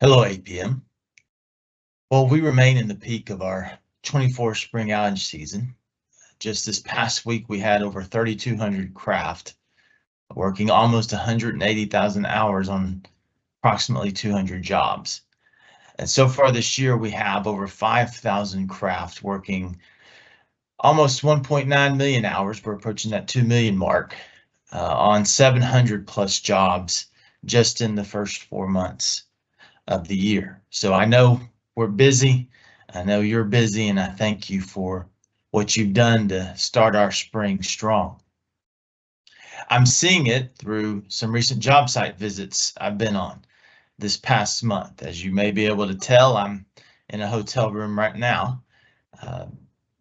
Hello, APM. Well, we remain in the peak of our 24 spring outage season. Just this past week, we had over 3,200 craft working almost 180,000 hours on approximately 200 jobs. And so far this year, we have over 5,000 craft working almost 1.9 million hours. We're approaching that 2 million mark on 700 plus jobs just in the first 4 months of the year. So I know we're busy. I know you're busy, and I thank you for what you've done to start our spring strong. I'm seeing it through some recent job site visits I've been on this past month. As you may be able to tell, I'm in a hotel room right now, uh,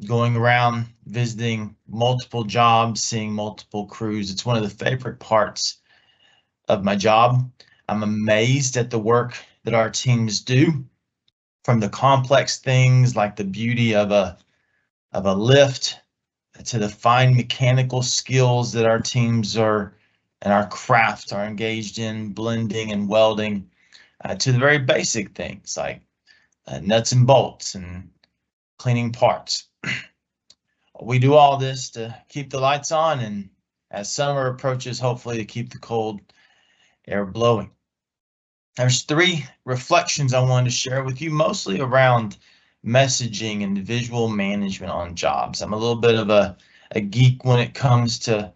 going around visiting multiple jobs, seeing multiple crews. It's one of the favorite parts of my job. I'm amazed at the work that our teams do, from the complex things like the beauty of a lift to the fine mechanical skills that our teams are and our craft are engaged in, blending and welding, to the very basic things like nuts and bolts and cleaning parts. We do all this to keep the lights on, and as summer approaches, hopefully to keep the cold air blowing. There's 3 reflections I wanted to share with you, mostly around messaging and visual management on jobs. I'm a little bit of a geek when it comes to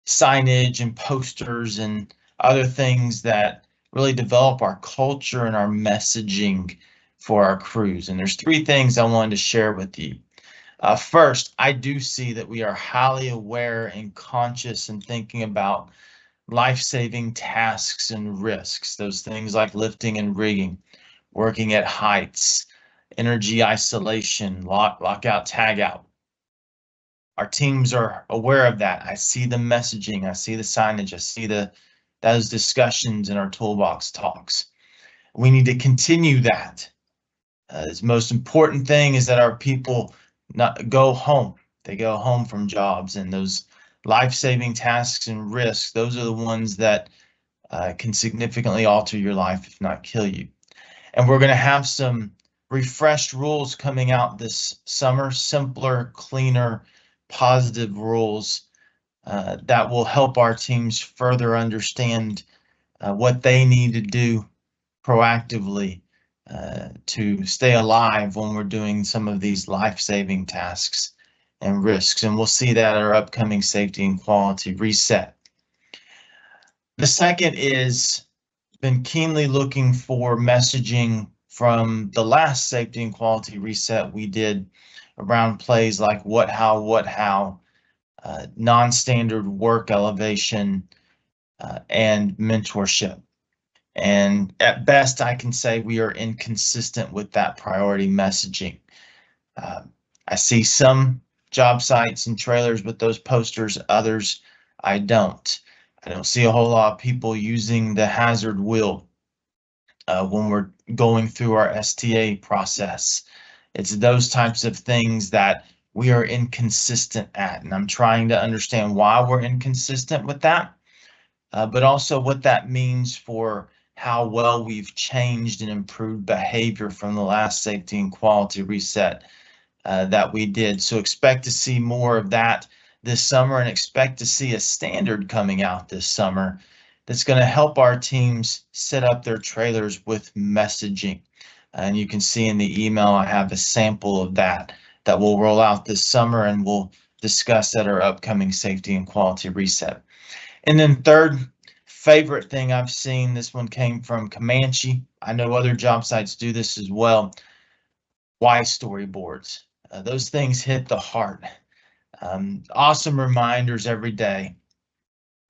signage and posters and other things that really develop our culture and our messaging for our crews. And there's 3 things I wanted to share with you. First, I do see that we are highly aware and conscious and thinking about life-saving tasks and risks, those things like lifting and rigging, working at heights, energy isolation, lockout, tagout. Our teams are aware of that. I see the messaging, I see the signage, I see those discussions in our toolbox talks. We need to continue that. The most important thing is that our people not go home. They go home from jobs, and those life-saving tasks and risks, those are the ones that can significantly alter your life, if not kill you. And we're going to have some refreshed rules coming out this summer, simpler, cleaner, positive rules that will help our teams further understand what they need to do proactively to stay alive when we're doing some of these life-saving tasks and risks. And we'll see that at our upcoming safety and quality reset. The second is been keenly looking for messaging from the last safety and quality reset we did around plays like what, how, non-standard work elevation, and mentorship. And at best, I can say we are inconsistent with that priority messaging. I see some job sites and trailers with those posters, others I don't. I don't see a whole lot of people using the hazard wheel when we're going through our STA process. It's those types of things that we are inconsistent at, and I'm trying to understand why we're inconsistent with that, but also what that means for how well we've changed and improved behavior from the last safety and quality reset that we did. So expect to see more of that this summer, and expect to see a standard coming out this summer that's going to help our teams set up their trailers with messaging. And you can see in the email I have a sample of that will roll out this summer, and we'll discuss at our upcoming safety and quality reset. And then third favorite thing I've seen, this one came from Comanche. I know other job sites do this as well. Why storyboards? Those things hit the heart. Awesome reminders every day.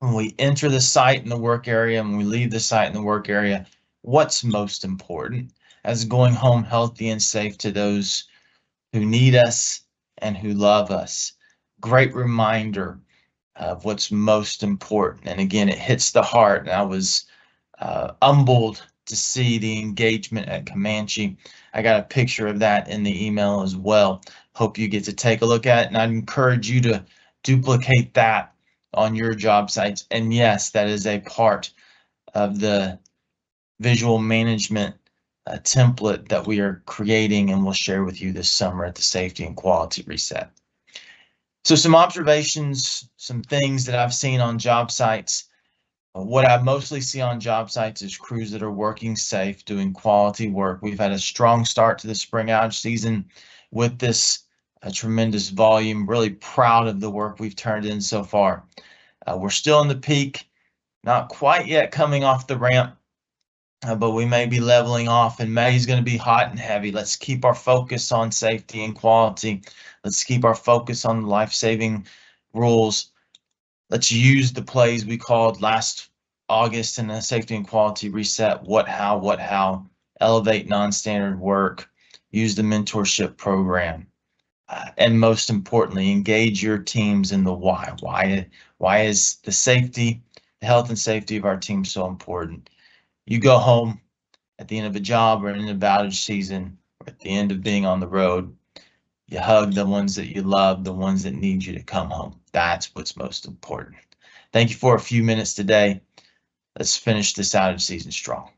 When we enter the site in the work area and we leave the site in the work area, what's most important as going home healthy and safe to those who need us and who love us. Great reminder of what's most important. And again, it hits the heart. And I was humbled to see the engagement at Comanche. I got a picture of that in the email as well. Hope you get to take a look at it, and I'd encourage you to duplicate that on your job sites. And yes, that is a part of the visual management template that we are creating and will share with you this summer at the Safety and Quality Reset. So some observations, some things that I've seen on job sites. What I mostly see on job sites is crews that are working safe, doing quality work. We've had a strong start to the spring outage season with this tremendous volume. Really proud of the work we've turned in so far. We're still in the peak, not quite yet coming off the ramp, but we may be leveling off, and May is going to be hot and heavy. Let's keep our focus on safety and quality. Let's keep our focus on life-saving rules. Let's use the plays we called last August in the Safety and Quality Reset. What, how, elevate non-standard work, use the mentorship program. And most importantly, engage your teams in the why. Why is the health and safety of our team so important? You go home at the end of a job or in an outage season, or at the end of being on the road, you hug the ones that you love, the ones that need you to come home. That's what's most important. Thank you for a few minutes today. Let's finish this outage season strong.